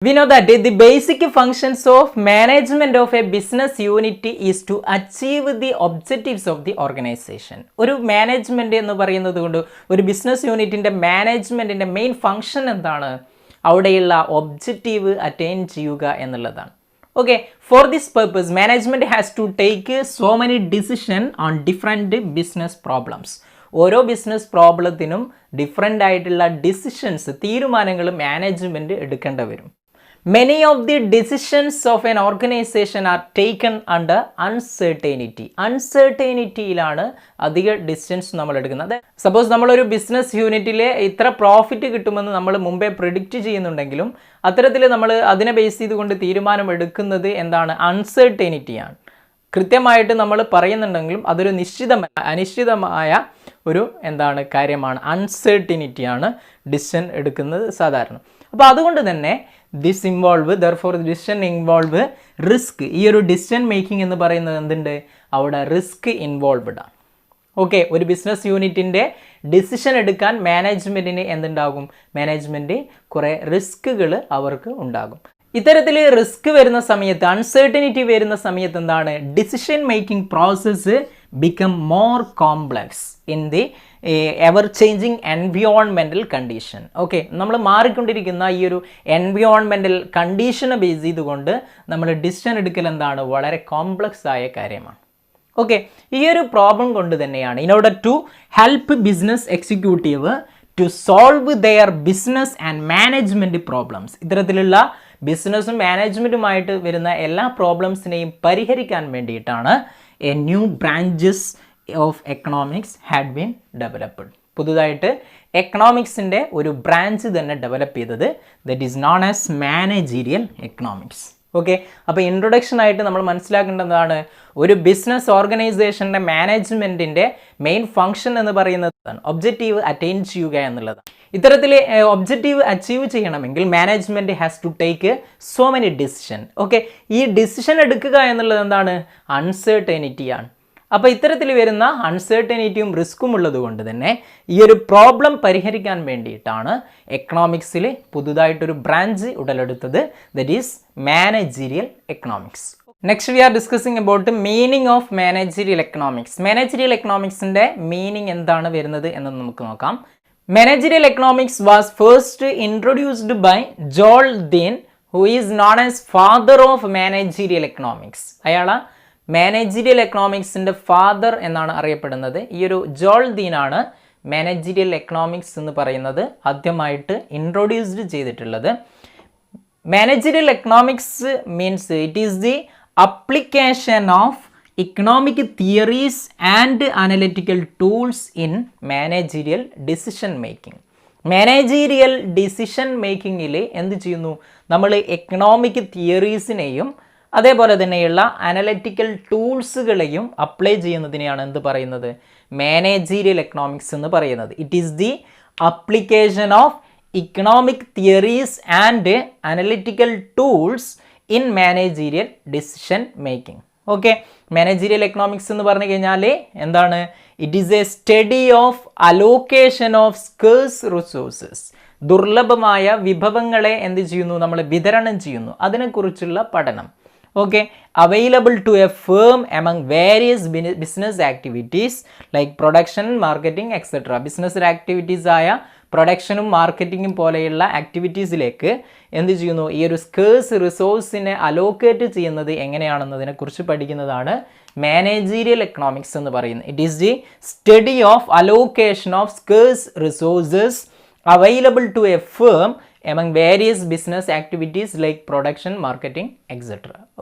We know that the basic functions of management of a business unit is to achieve the objectives of the organization. ഒരു management എന്ന് പറയുന്നത് കൊണ്ട് ഒരു business യൂണിറ്റിന്റെ മാനേജ്മെന്റിന്റെ main function എന്താണ്? അവിടെയുള്ള ഒബ്ജക്റ്റീവ് അറ്റൈൻ ചെയ്യുക എന്നുള്ളതാണ്. Okay, for this purpose management has to take so many decision on different business problems. ഓരോ ബിസിനസ് പ്രോബ്ലത്തിനും ഡിഫറെൻ്റ് ആയിട്ടുള്ള ഡിസിഷൻസ്, തീരുമാനങ്ങൾ മാനേജ്മെന്റ് എടുക്കേണ്ടി വരും. Many of the decisions of an organization are taken under uncertainty. അൺസെർട്ടൈനിറ്റിയിലാണ് അധിക decisions നമ്മൾ എടുക്കുന്നത്. Suppose നമ്മളൊരു ബിസിനസ് യൂണിറ്റിൽ ഇത്ര പ്രോഫിറ്റ് കിട്ടുമെന്ന് നമ്മൾ മുമ്പേ പ്രിഡിക്റ്റ് ചെയ്യുന്നുണ്ടെങ്കിലും അത്തരത്തിൽ നമ്മൾ അതിനെ ബേസ് ചെയ്തുകൊണ്ട് തീരുമാനം എടുക്കുന്നത് എന്താണ്? അൺസെർട്ടൈനിറ്റിയാണ്. കൃത്യമായിട്ട് നമ്മൾ പറയുന്നുണ്ടെങ്കിലും അതൊരു അനിശ്ചിതമായ ഒരു കാര്യമാണ്. അൺസെർട്ടൈനിറ്റിയാണ് ഡിസിഷൻ എടുക്കുന്നത് സാധാരണ. അപ്പോൾ അതുകൊണ്ട് തന്നെ this involve decision involve risk. ഈ ഒരു ഡിസിഷൻ മേക്കിംഗ് എന്ന് പറയുന്നത് എന്തുണ്ട്? അവിടെ റിസ്ക് ഇൻവോൾവ്ഡ് ആണ്. ഓക്കെ, ഒരു ബിസിനസ് യൂണിറ്റിൻ്റെ ഡിസിഷൻ എടുക്കാൻ മാനേജ്മെൻറ്റിന് എന്തുണ്ടാകും? മാനേജ്മെൻറ്റ് കുറേ റിസ്കുകൾ അവർക്ക് ഉണ്ടാകും. ഇത്തരത്തിൽ റിസ്ക് വരുന്ന സമയത്ത്, അൺസെർട്ടനിറ്റി വരുന്ന സമയത്ത് എന്താണ്? Decision making process become more complex in the ever changing environmental condition. Okay, നമ്മൾ മാറിക്കൊണ്ടിരിക്കുന്ന ഈ ഒരു എൻവിയോൺമെൻറ്റൽ കണ്ടീഷനെ ബേസ് ചെയ്തുകൊണ്ട് നമ്മൾ ഡിസിഷൻ എടുക്കൽ എന്താണ്? വളരെ കോംപ്ലക്സ് ആയ കാര്യമാണ്. ഓക്കെ, ഈ ഒരു പ്രോബ്ലം കൊണ്ട് തന്നെയാണ് in order to help business executive to solve their business and management problems. ഇത്തരത്തിലുള്ള ബിസിനസ്സും മാനേജ്മെൻറ്റുമായിട്ട് വരുന്ന എല്ലാ പ്രോബ്ലംസിനെയും പരിഹരിക്കാൻ വേണ്ടിയിട്ടാണ് a new branches of economics had been developed. പുതുതായിട്ട് എക്കണോമിക്സിൻ്റെ ഒരു ബ്രാഞ്ച് തന്നെ ഡെവലപ്പ് ചെയ്തത്, that is known as managerial economics. Okay, അപ്പോൾ ഇൻട്രൊഡക്ഷൻ ആയിട്ട് നമ്മൾ മനസ്സിലാക്കേണ്ടതാണ് ഒരു ബിസിനസ് ഓർഗനൈസേഷൻ്റെ മാനേജ്മെൻറ്റിൻ്റെ മെയിൻ ഫംഗ്ഷൻ എന്ന് പറയുന്നത് ഒബ്ജക്റ്റീവ് അറ്റൈൻ ചെയ്യുക എന്നുള്ളതാണ്. ഇത്തരത്തിൽ ഒബ്ജക്റ്റീവ് അച്ചീവ് ചെയ്യണമെങ്കിൽ management has to take so many decision. Okay, ഈ ഡിസിഷൻ എടുക്കുക എന്നുള്ളത് എന്താണ്? അൺസെർട്ടനിറ്റിയാണ്. അപ്പോൾ ഇത്തരത്തിൽ വരുന്ന അൺസെർട്ടനിറ്റിയും റിസ്ക്കും ഉള്ളത് കൊണ്ട് തന്നെ ഈ ഒരു പ്രോബ്ലം പരിഹരിക്കാൻ വേണ്ടിയിട്ടാണ് എക്കണോമിക്സിൽ പുതുതായിട്ടൊരു ബ്രാഞ്ച് ഉടലെടുത്തത്, that is managerial economics. Next we are discussing about meaning of managerial economics. Managerial എക്കണോമിക്സിൻ്റെ മീനിങ് എന്താണ് വരുന്നത് എന്ന് നമുക്ക് നോക്കാം. Managerial economics was first introduced by Joel Dean, who is known as father of managerial economics. അയാളാ managerial എക്കണോമിക്സിൻ്റെ father എന്നാണ് അറിയപ്പെടുന്നത്. ഈ ഒരു ജോൾ ദീനാണ് മാനേജീരിയൽ എക്കണോമിക്സ് എന്ന് പറയുന്നത് ആദ്യമായിട്ട് ഇൻട്രൊഡ്യൂസ്ഡ് ചെയ്തിട്ടുള്ളത്. Managerial economics means it is the application of economic theories and analytical tools in managerial decision making. Managerial decision മേക്കിങ്ങിൽ എന്ത് ചെയ്യുന്നു? നമ്മൾ എക്കണോമിക് തിയറീസിനെയും അതേപോലെ തന്നെയുള്ള അനലിറ്റിക്കൽ ടൂൾസുകളെയും അപ്ലൈ ചെയ്യുന്നതിനെയാണ് എന്ത് പറയുന്നത്? മാനേജീരിയൽ എക്കണോമിക്സ് എന്ന് പറയുന്നത്. It is the application of economic theories and analytical tools in managerial decision making. Okay, managerial economics എന്ന് പറഞ്ഞു കഴിഞ്ഞാൽ എന്താണ്? It is a study of allocation of scarce resources. ദുർലഭമായ വിഭവങ്ങളെ എന്ത് ചെയ്യുന്നു? നമ്മൾ വിതരണം ചെയ്യുന്നു, അതിനെക്കുറിച്ചുള്ള പഠനം. Okay, available to a firm among various business activities like production, marketing etcetera. Business activities ആയ പ്രൊഡക്ഷനും മാർക്കറ്റിങ്ങും പോലെയുള്ള ആക്ടിവിറ്റീസിലേക്ക് എന്ത് ചെയ്യുന്നു? ഈ ഒരു സ്കേഴ്സ് റിസോഴ്സിനെ അലോക്കേറ്റ് ചെയ്യുന്നത് എങ്ങനെയാണെന്നതിനെക്കുറിച്ച് പഠിക്കുന്നതാണ് മാനേജീരിയൽ എക്കണോമിക്സ് എന്ന് പറയുന്നത്. It is the study of allocation of scarce resources available to a firm among various business activities like production, marketing, etc.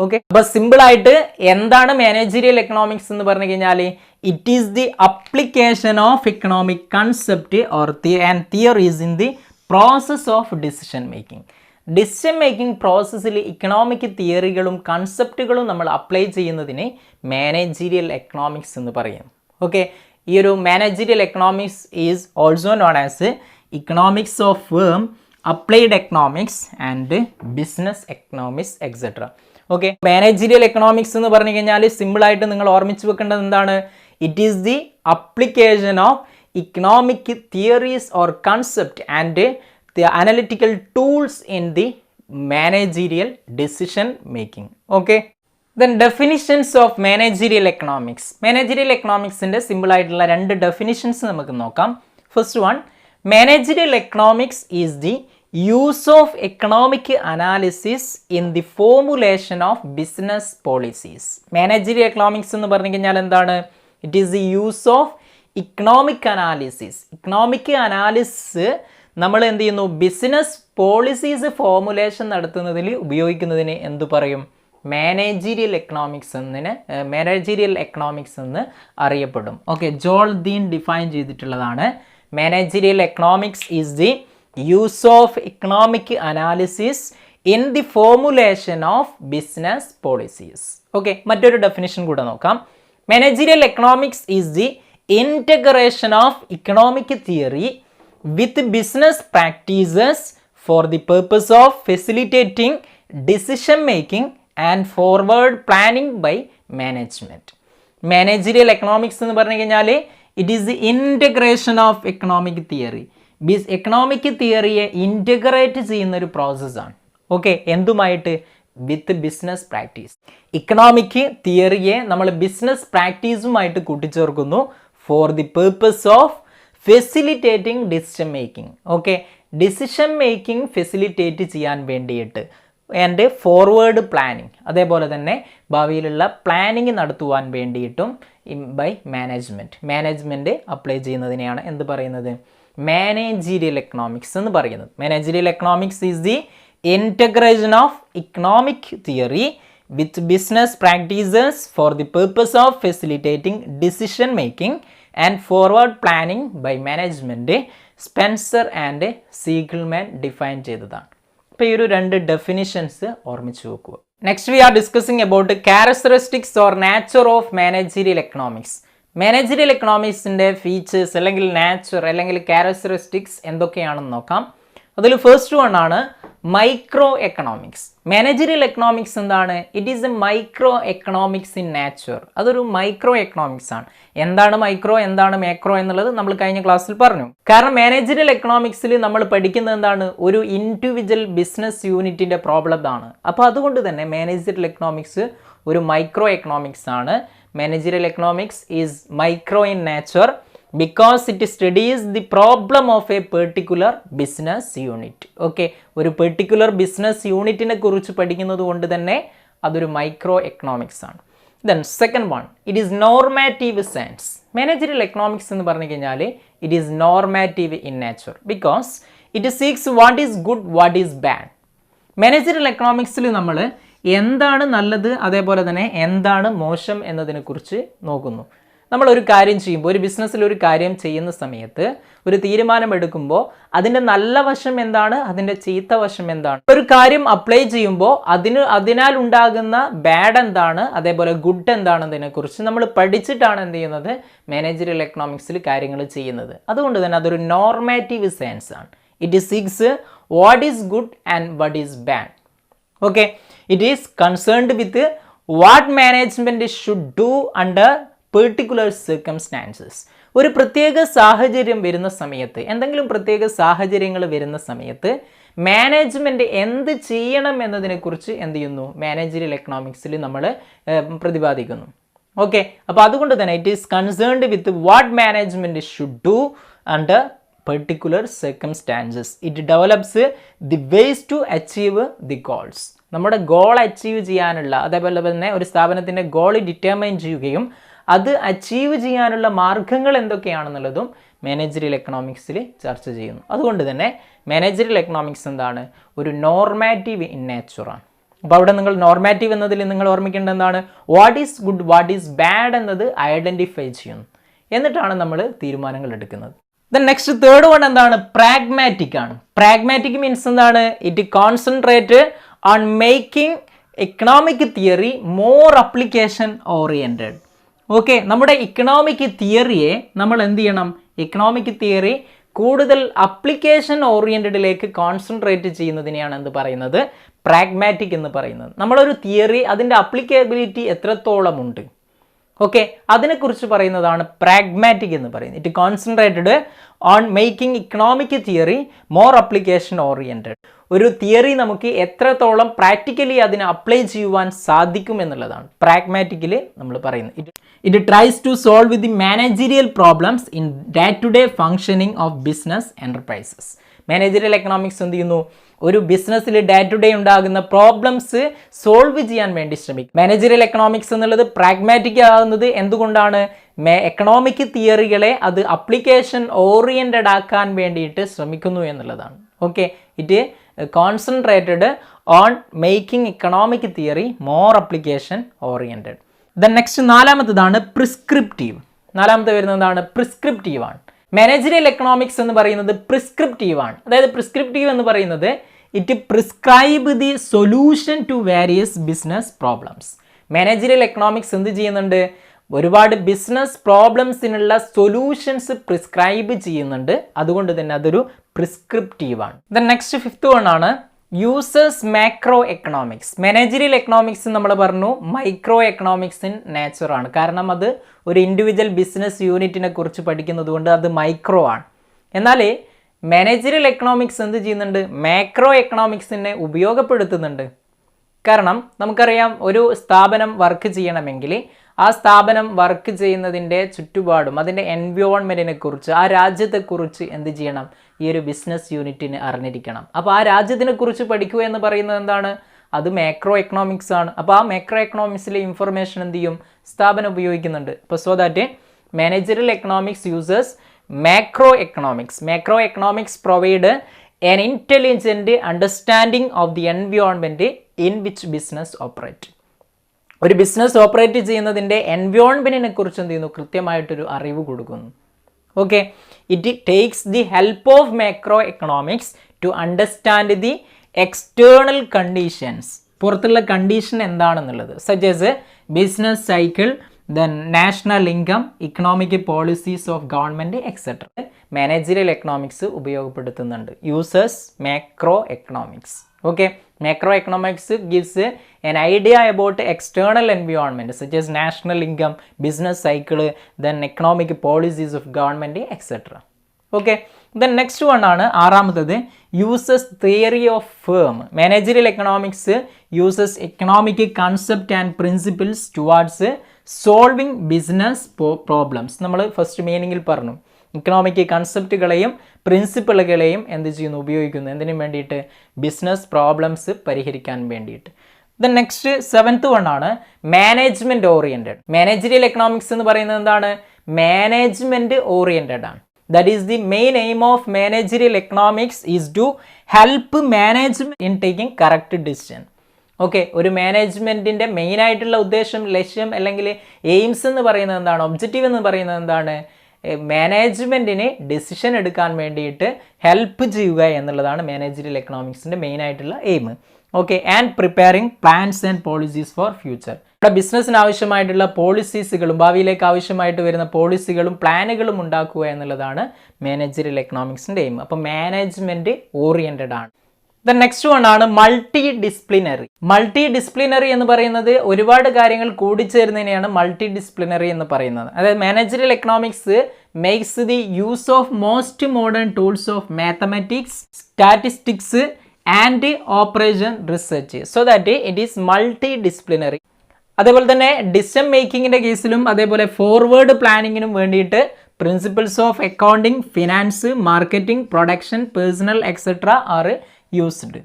Okay, അപ്പോൾ സിമ്പിളായിട്ട് എന്താണ് മാനേജീരിയൽ എക്കണോമിക്സ് എന്ന് പറഞ്ഞു കഴിഞ്ഞാൽ it is the application of economic concept or and theories in the process of decision making. Decision making പ്രോസസ്സിൽ economic തിയറികളും കൺസെപ്റ്റുകളും നമ്മൾ അപ്ലൈ ചെയ്യുന്നതിന് മാനേജീരിയൽ എക്കണോമിക്സ് എന്ന് പറയും. ഓക്കെ, ഈ ഒരു managerial economics is also known as economics of firm, applied economics and business economics etcetera. Okay, managerial economics എന്ന് പറഞ്ഞു കഴിഞ്ഞാൽ സിമ്പിളായിട്ട് നിങ്ങൾ ഓർമ്മിച്ച് വെക്കേണ്ടത് എന്താണ്? It is the application of economic theories or concept and the analytical tools in the managerial decision making. Okay, then definitions of managerial economics. Managerial എക്കണോമിക്സിൻ്റെ സിമ്പിളായിട്ടുള്ള 2 ഡെഫിനിഷൻസ് നമുക്ക് നോക്കാം. First one, managerial economics is the use of economic analysis in the formulation of business policies. Managerial economics എന്ന് പറഞ്ഞു കഴിഞ്ഞാൽ എന്താണ്? It is the use of economic analysis. Economic analysis നമ്മൾ എന്ത് ചെയ്യുന്നു? ബിസിനസ് പോളിസീസ് ഫോർമുലേഷൻ നടത്തുന്നതിൽ ഉപയോഗിക്കുന്നതിന് എന്ത് പറയും? മാനേജീരിയൽ എക്കണോമിക്സ് എന്ന് അറിയപ്പെടും. ഓക്കെ, ജോൾ ദീൻ ഡിഫൈൻ ചെയ്തിട്ടുള്ളതാണ്. Managerial economics is the use of economic analysis in the formulation of business policies. Okay, മറ്റൊരു ഡെഫിനിഷൻ കൂടെ നോക്കാം. Managerial economics is the integration of economic theory with business practices for the purpose of facilitating decision making and forward planning by management. Managerial economics എന്ന് പറഞ്ഞു കഴിഞ്ഞാൽ it is the integration of economic theory. Economic തിയറിയെ integrate ചെയ്യുന്ന ഒരു പ്രോസസ്സാണ്. Okay, എന്തുമായിട്ട്? With business practice. Economic തിയറിയെ നമ്മൾ ബിസിനസ് പ്രാക്ടീസുമായിട്ട് കൂട്ടിച്ചേർക്കുന്നു for the purpose of facilitating decision making. Okay, decision making facilitate ചെയ്യാൻ വേണ്ടിയിട്ട് ആൻഡ് ഫോർവേഡ് പ്ലാനിങ്, അതേപോലെ തന്നെ ഭാവിയിലുള്ള പ്ലാനിങ് നടത്തുവാൻ വേണ്ടിയിട്ടും ബൈ മാനേജ്മെൻറ്റ് അപ്ലൈ ചെയ്യുന്നതിനെയാണ് എന്ത് പറയുന്നത്? മാനേജീരിയൽ എക്കണോമിക്സ് എന്ന് പറയുന്നത്. Managerial economics is the integration of economic theory with business practices for the purpose of facilitating decision making and forward planning by management. Spencer and Siegelman define ചെയ്തതാണ്. അപ്പോൾ ഈ ഒരു 2 definitions ഓർമ്മിച്ച് വെക്കുക. Next we are discussing about characteristics or nature of managerial economics. Managerial എക്കണോമിക്സിൻ്റെ features അല്ലെങ്കിൽ nature അല്ലെങ്കിൽ characteristics എന്തൊക്കെയാണെന്ന് നോക്കാം. അതിൽ ഫസ്റ്റ് വൺ ആണ് മൈക്രോ എക്കണോമിക്സ്. മാനേജീരിയൽ എക്കണോമിക്സ് എന്താണ്? It is a micro economics in nature. അതൊരു മൈക്രോ എക്കണോമിക്സ് ആണ്. എന്താണ് മൈക്രോ, എന്താണ് മാക്രോ എന്നുള്ളത് നമ്മൾ കഴിഞ്ഞ ക്ലാസ്സിൽ പറഞ്ഞു. കാരണം മാനേജീരിയൽ എക്കണോമിക്സിൽ നമ്മൾ പഠിക്കുന്നത് എന്താണ്? ഒരു ഇൻഡിവിജ്വൽ ബിസിനസ് യൂണിറ്റിൻ്റെ പ്രോബ്ലം ആണ്. അപ്പോൾ അതുകൊണ്ട് തന്നെ മാനേജീരിയൽ എക്കണോമിക്സ് ഒരു മൈക്രോ എക്കണോമിക്സ് ആണ്. Managerial economics is micro in nature because it studies the problem of a particular business unit. Okay, ഒരു പെർട്ടിക്കുലർ ബിസിനസ് യൂണിറ്റിനെ കുറിച്ച് പഠിക്കുന്നത് കൊണ്ട് തന്നെ അതൊരു മൈക്രോ എക്കണോമിക്സ് ആണ്. Then second one, it is normative science. Managerial economics എന്ന് പറഞ്ഞു കഴിഞ്ഞാൽ it is normative in nature because it seeks what is good, what is bad. Managerial എക്കണോമിക്സിൽ നമ്മൾ എന്താണ് നല്ലത്, അതേപോലെ തന്നെ എന്താണ് മോശം എന്നതിനെക്കുറിച്ച് നോക്കുന്നു. നമ്മളൊരു കാര്യം ചെയ്യുമ്പോൾ, ഒരു ബിസിനസ്സിൽ ഒരു കാര്യം ചെയ്യുന്ന സമയത്ത് ഒരു തീരുമാനം എടുക്കുമ്പോൾ അതിൻ്റെ നല്ല വശം എന്താണ്, അതിൻ്റെ ചീത്ത വശം എന്താണ്, ഒരു കാര്യം അപ്ലൈ ചെയ്യുമ്പോൾ അതിനാൽ ഉണ്ടാകുന്ന ബാഡ് എന്താണ്, അതേപോലെ ഗുഡ് എന്താണെന്നതിനെക്കുറിച്ച് നമ്മൾ പഠിച്ചിട്ടാണ് എന്ത് ചെയ്യുന്നത്, മാനേജറിയൽ എക്കണോമിക്സിൽ കാര്യങ്ങൾ ചെയ്യുന്നത്. അതുകൊണ്ട് തന്നെ അതൊരു നോർമാറ്റീവ് സയൻസ് ആണ്. It seeks what is good and what is bad. Okay, it is concerned with what management should do under particular circumstances. ഒരു പ്രത്യേക സാഹചര്യം വരുന്ന സമയത്ത്, എന്തെങ്കിലും പ്രത്യേക സാഹചര്യങ്ങൾ വരുന്ന സമയത്ത് മാനേജ്മെൻറ്റ് എന്ത് ചെയ്യണം എന്നതിനെക്കുറിച്ച് എന്ത് ചെയ്യുന്നു, മാനേജറിയൽ എക്കണോമിക്സിൽ നമ്മൾ പ്രതിപാദിക്കുന്നു. ഓക്കെ, അപ്പോൾ അതുകൊണ്ട് തന്നെ it is concerned with what management should do under particular circumstances. It develops the ways to achieve the goals. നമ്മുടെ ഗോൾ അച്ചീവ് ചെയ്യാനുള്ള, അതേപോലെ തന്നെ ഒരു സ്ഥാപനത്തിൻ്റെ ഗോൾ ഡിറ്റർമൈൻ ചെയ്യുകയും അത് അച്ചീവ് ചെയ്യാനുള്ള മാർഗങ്ങൾ എന്തൊക്കെയാണെന്നുള്ളതും മാനേജറിയൽ എക്കണോമിക്സിൽ ചർച്ച ചെയ്യുന്നു. അതുകൊണ്ട് തന്നെ മാനേജറിയൽ എക്കണോമിക്സ് എന്താണ്, ഒരു നോർമാറ്റീവ് ഇൻ നേച്ചറാണ്. അപ്പോൾ അവിടെ നിങ്ങൾ നോർമാറ്റീവ് എന്നതിൽ നിങ്ങൾ ഓർമ്മിക്കേണ്ടത് എന്താണ്, what is good, what is bad എന്നത് ഐഡൻറ്റിഫൈ ചെയ്യുന്നു. എന്നിട്ടാണ് നമ്മൾ തീരുമാനങ്ങൾ എടുക്കുന്നത്. ദെൻ നെക്സ്റ്റ് തേർഡ് വൺ എന്താണ്, പ്രാഗ്മാറ്റിക് ആണ്. പ്രാഗ്മാറ്റിക് മീൻസ് എന്താണ്, it concentrate on making economic theory more application oriented. Okay, നമ്മുടെ ഇക്കണോമിക് തിയറിയെ നമ്മൾ എന്ത് ചെയ്യണം, ഇക്കണോമിക് തിയറി കൂടുതൽ അപ്ലിക്കേഷൻ ഓറിയൻറ്റഡിലേക്ക് കോൺസെൻട്രേറ്റ് ചെയ്യുന്നതിനെയാണ് എന്ത് പറയുന്നത്, പ്രാഗ്മാറ്റിക് എന്ന് പറയുന്നത്. നമ്മളൊരു തിയറി അതിൻ്റെ അപ്ലിക്കബിലിറ്റി എത്രത്തോളം ഉണ്ട്, ഓക്കെ, അതിനെക്കുറിച്ച് പറയുന്നതാണ് പ്രാഗ്മാറ്റിക് എന്ന് പറയുന്നത്. It concentrated on making economic theory more application oriented. ഒരു തിയറി നമുക്ക് എത്രത്തോളം പ്രാക്ടിക്കലി അതിനെ അപ്ലൈ ചെയ്യുവാൻ സാധിക്കും എന്നുള്ളതാണ് പ്രാഗ്മാറ്റിക്കലി നമ്മൾ പറയുന്നത്. It tries to solve with the managerial problems in day to day functioning of business enterprises. Managerial economics എന്ത് ചെയ്യുന്നു? ഒരു ബിസിനസ്സിൽ ഡേ ടു ഡേ ഉണ്ടാകുന്ന പ്രോബ്ലംസ് സോൾവ് ചെയ്യാൻ വേണ്ടി ശ്രമിക്കും. മാനേജറിയൽ എക്കണോമിക്സ് എന്നുള്ളത് പ്രാഗ്മാറ്റിക് ആകുന്നത് എന്തുകൊണ്ടാണ്? എക്കണോമിക് തിയറികളെ അത് അപ്ലിക്കേഷൻ ഓറിയൻറ്റഡ് ആക്കാൻ വേണ്ടിയിട്ട് ശ്രമിക്കുന്നു എന്നുള്ളതാണ്. Okay, it concentrated on making economic theory more application oriented. Then next നാലാമത്തതാണ് പ്രിസ്ക്രിപ്റ്റീവ്. നാലാമത്തെ വരുന്നതാണ് പ്രിസ്ക്രിപ്റ്റീവ് ആണ്. മാനേജറിയൽ എക്കണോമിക്സ് എന്ന് പറയുന്നത് പ്രിസ്ക്രിപ്റ്റീവ് ആണ്. അതായത് പ്രിസ്ക്രിപ്റ്റീവ് എന്ന് പറയുന്നത് it prescribe the solution to various business problems. Managerial economics എന്ത് ചെയ്യുന്നുണ്ട്? ഒരുപാട് ബിസിനസ് പ്രോബ്ലംസിനുള്ള സൊല്യൂഷൻസ് പ്രിസ്ക്രൈബ് ചെയ്യുന്നുണ്ട്. അതുകൊണ്ട് തന്നെ അതൊരു പ്രിസ്ക്രിപ്റ്റീവ് ആണ്. ദെൻ നെക്സ്റ്റ് ഫിഫ്ത്ത് വൺ ആണ് users macro economics. Managerial economics നമ്മൾ പറഞ്ഞു മൈക്രോ എക്കണോമിക്സ് ഇൻ നേച്ചർ ആണ്. കാരണം അത് ഒരു ഇൻഡിവിജ്വൽ ബിസിനസ് യൂണിറ്റിനെ കുറിച്ച് പഠിക്കുന്നത് കൊണ്ട് അത് മൈക്രോ ആണ്. എന്നാൽ മാനേജറിയൽ എക്കണോമിക്സ് എന്ത് ചെയ്യുന്നുണ്ട്? മാക്രോ എക്കണോമിക്സിനെ ഉപയോഗപ്പെടുത്തുന്നുണ്ട്. കാരണം നമുക്കറിയാം, ഒരു സ്ഥാപനം വർക്ക് ചെയ്യണമെങ്കിൽ ആ സ്ഥാപനം വർക്ക് ചെയ്യുന്നതിൻ്റെ ചുറ്റുപാടും അതിൻ്റെ എൻവയോൺമെൻറ്റിനെ കുറിച്ച്, ആ രാജ്യത്തെക്കുറിച്ച് എന്ത് ചെയ്യണം? ഈ ഒരു ബിസിനസ് യൂണിറ്റിന് അറിഞ്ഞിരിക്കണം. അപ്പോൾ ആ രാജ്യത്തിനെ കുറിച്ച് പഠിക്കുക എന്ന് പറയുന്നത് എന്താണ്? അത് മാക്രോ എക്കണോമിക്സ് ആണ്. അപ്പോൾ ആ മാക്രോ എക്കണോമിക്സിലെ ഇൻഫർമേഷൻ എന്ത് ചെയ്യും? സ്ഥാപനം ഉപയോഗിക്കുന്നുണ്ട്. അപ്പോൾ so that managerial economics users macro economics. Macro economics provide an intelligent understanding of the environment in which business operate. ഒരു ബിസിനസ് ഓപ്പറേറ്റ് ചെയ്യുന്നതിൻ്റെ എൻവയോൺമെൻറ്റിനെ കുറിച്ച് എന്ത് ചെയ്യുന്നു? കൃത്യമായിട്ടൊരു അറിവ് കൊടുക്കുന്നു. Okay, it takes the help of macro economics to understand the external conditions. പുറത്തുള്ള കണ്ടീഷൻ എന്താണെന്നുള്ളത്, such as business cycle, then national income, economic policies of government etcetera. Managerial economics ഉപയോഗപ്പെടുത്തുന്നുണ്ട്. Users macro economics. Okay, macro economics gives an idea about external environment such as national income, business cycle, then economic policies of government, etc. Okay, then next one ആണ് ആറാമത്തേത് uses theory of firm. Managerial economics uses economic concept and principles towards solving business problems. നമ്മൾ first മീനിങ്ങിൽ പറഞ്ഞു economic കൺസെപ്റ്റുകളെയും പ്രിൻസിപ്പിളുകളെയും എന്ത് ചെയ്യുന്നു? ഉപയോഗിക്കുന്നു. എന്തിനു വേണ്ടിയിട്ട്? Business problems പരിഹരിക്കാൻ വേണ്ടിയിട്ട്. ദെൻ നെക്സ്റ്റ് സെവൻത്ത് വൺ ആണ് മാനേജ്മെൻറ്റ് ഓറിയൻറ്റഡ്. മാനേജറിയൽ എക്കണോമിക്സ് എന്ന് പറയുന്നത് എന്താണ്? മാനേജ്മെൻറ്റ് ഓറിയൻറ്റഡ് ആണ്. That is the main aim of managerial economics is to help management in taking correct decision. Okay, ഒരു മാനേജ്മെൻറ്റിൻ്റെ മെയിനായിട്ടുള്ള ഉദ്ദേശം, ലക്ഷ്യം അല്ലെങ്കിൽ എയിംസ് എന്ന് പറയുന്നത് എന്താണ്? ഒബ്ജക്റ്റീവ് എന്ന് പറയുന്നത് എന്താണ്? മാനേജ്മെൻറ്റിന് ഡിസിഷൻ എടുക്കാൻ വേണ്ടിയിട്ട് ഹെൽപ്പ് ചെയ്യുക എന്നുള്ളതാണ് മാനേജറിയൽ എക്കണോമിക്സിൻ്റെ മെയിനായിട്ടുള്ള aim. Okay, and preparing plans and policies for future. ഇവിടെ ബിസിനസ്സിന് ആവശ്യമായിട്ടുള്ള പോളിസീസുകളും ഭാവിയിലേക്ക് ആവശ്യമായിട്ട് വരുന്ന പോളിസികളും പ്ലാനുകളും ഉണ്ടാക്കുക എന്നുള്ളതാണ് മാനേജറിയൽ എക്കണോമിക്സിൻ്റെ എയിം. അപ്പോൾ മാനേജ്മെൻറ്റ് ഓറിയൻറ്റഡ് ആണ്. ദ നെക്സ്റ്റ് വൺ ആണ് മൾട്ടി ഡിസിപ്ലിനറി. മൾട്ടി ഡിസിപ്ലിനറി എന്ന് പറയുന്നത് ഒരുപാട് കാര്യങ്ങൾ കൂടിച്ചേരുന്നതിനെയാണ് മൾട്ടി ഡിസിപ്ലിനറി എന്ന് പറയുന്നത്. അതായത് managerial economics makes the use of most modern tools of mathematics, statistics and operation research so that it is multi disciplinary. അതേപോലെ തന്നെ ഡിസിഷൻ മേക്കിങ്ങിൻ്റെ കേസിലും അതേപോലെ ഫോർവേഡ് പ്ലാനിങ്ങിനും വേണ്ടിയിട്ട് principles of accounting, finance, marketing, production, personal etcetera are used.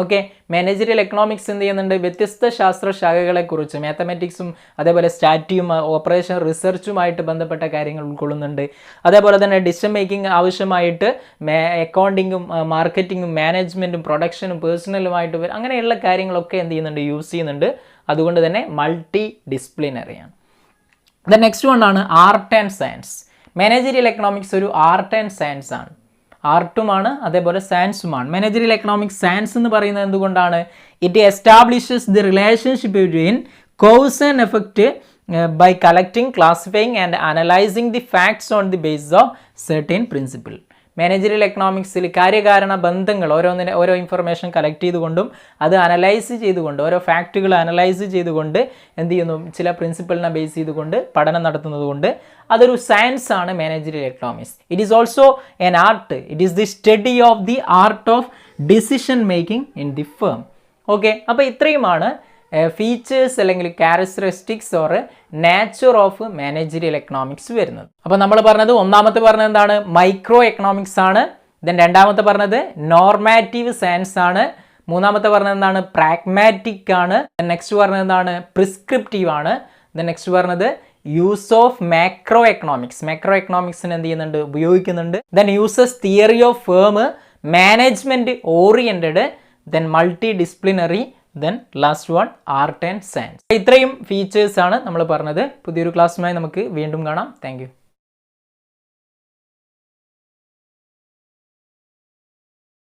Okay, managerial economics എന്ത് ചെയ്യുന്നുണ്ട്? വ്യത്യസ്ത ശാസ്ത്ര ശാഖകളെക്കുറിച്ച് മാത്തമാറ്റിക്സും അതേപോലെ സ്റ്റാറ്റിയും ഓപ്പറേഷൻ റിസർച്ചുമായിട്ട് ബന്ധപ്പെട്ട കാര്യങ്ങൾ ഉൾക്കൊള്ളുന്നുണ്ട്. അതേപോലെ തന്നെ ഡിസിഷൻ മേക്കിംഗ് ആവശ്യമായിട്ട് അക്കൗണ്ടിങ്ങും മാർക്കറ്റിങ്ങും മാനേജ്മെൻറ്റും പ്രൊഡക്ഷനും പേഴ്സണലുമായിട്ട് അങ്ങനെയുള്ള കാര്യങ്ങളൊക്കെ എന്ത് ചെയ്യുന്നുണ്ട്? യൂസ് ചെയ്യുന്നുണ്ട്. അതുകൊണ്ട് തന്നെ മൾട്ടി ഡിസിപ്ലിനറിയാണ്. ദ നെക്സ്റ്റ് വൺ ആണ് art and science. Managerial economics ഒരു ആർട്ട് ആൻഡ് സയൻസ് ആണ്. ആർട്ടുമാണ് അതേപോലെ സയൻസുമാണ്. മാനേജറിയൽ എക്കണോമിക്സ് സയൻസ് എന്ന് പറയുന്നത് എന്തുകൊണ്ടാണ്? It establishes the relationship between cause and effect by collecting, classifying and analysing the facts on the basis of certain principle. Managerial എക്കണോമിക്സിൽ കാര്യകാരണ ബന്ധങ്ങൾ ഓരോ ഇൻഫർമേഷൻ കളക്ട് ചെയ്തുകൊണ്ടും അത് അനലൈസ് ചെയ്തുകൊണ്ട് ഓരോ ഫാക്റ്റുകൾ അനലൈസ് ചെയ്തുകൊണ്ട് എന്ത് ചെയ്യുന്നു, ചില പ്രിൻസിപ്പിളിനെ ബേസ് ചെയ്തുകൊണ്ട് പഠനം നടത്തുന്നത് കൊണ്ട് അതൊരു സയൻസ് ആണ് managerial economics. It is also an art. It is the study of the art of decision making in the firm. Okay, അപ്പോൾ ഇത്രയുമാണ് ഫീച്ചേഴ്സ് അല്ലെങ്കിൽ characteristics or nature of managerial economics വരുന്നത്. അപ്പോൾ നമ്മൾ പറഞ്ഞത് ഒന്നാമത്തെ പറഞ്ഞത് എന്താണ്, മൈക്രോ എക്കണോമിക്സ് ആണ്. ദെൻ രണ്ടാമത്തെ പറഞ്ഞത് നോർമാറ്റീവ് സയൻസ് ആണ്. മൂന്നാമത്തെ പറഞ്ഞത് എന്താണ്, പ്രാഗ്മാറ്റിക് ആണ്. നെക്സ്റ്റ് പറഞ്ഞത് എന്താണ്, പ്രിസ്ക്രിപ്റ്റീവ് ആണ്. ദെൻ നെക്സ്റ്റ് പറഞ്ഞത് use of macro economics. Macro എക്കണോമിക്സിന് എന്ത് ചെയ്യുന്നുണ്ട്, ഉപയോഗിക്കുന്നുണ്ട്. Then uses theory of firm, management oriented, then multi disciplinary, then last one art and science. ഇത്രയും ഫീച്ചേഴ്സ് ആണ് നമ്മൾ പറഞ്ഞത്. പുതിയൊരു ക്ലാസ്സുമായി നമുക്ക് വീണ്ടും കാണാം. താങ്ക്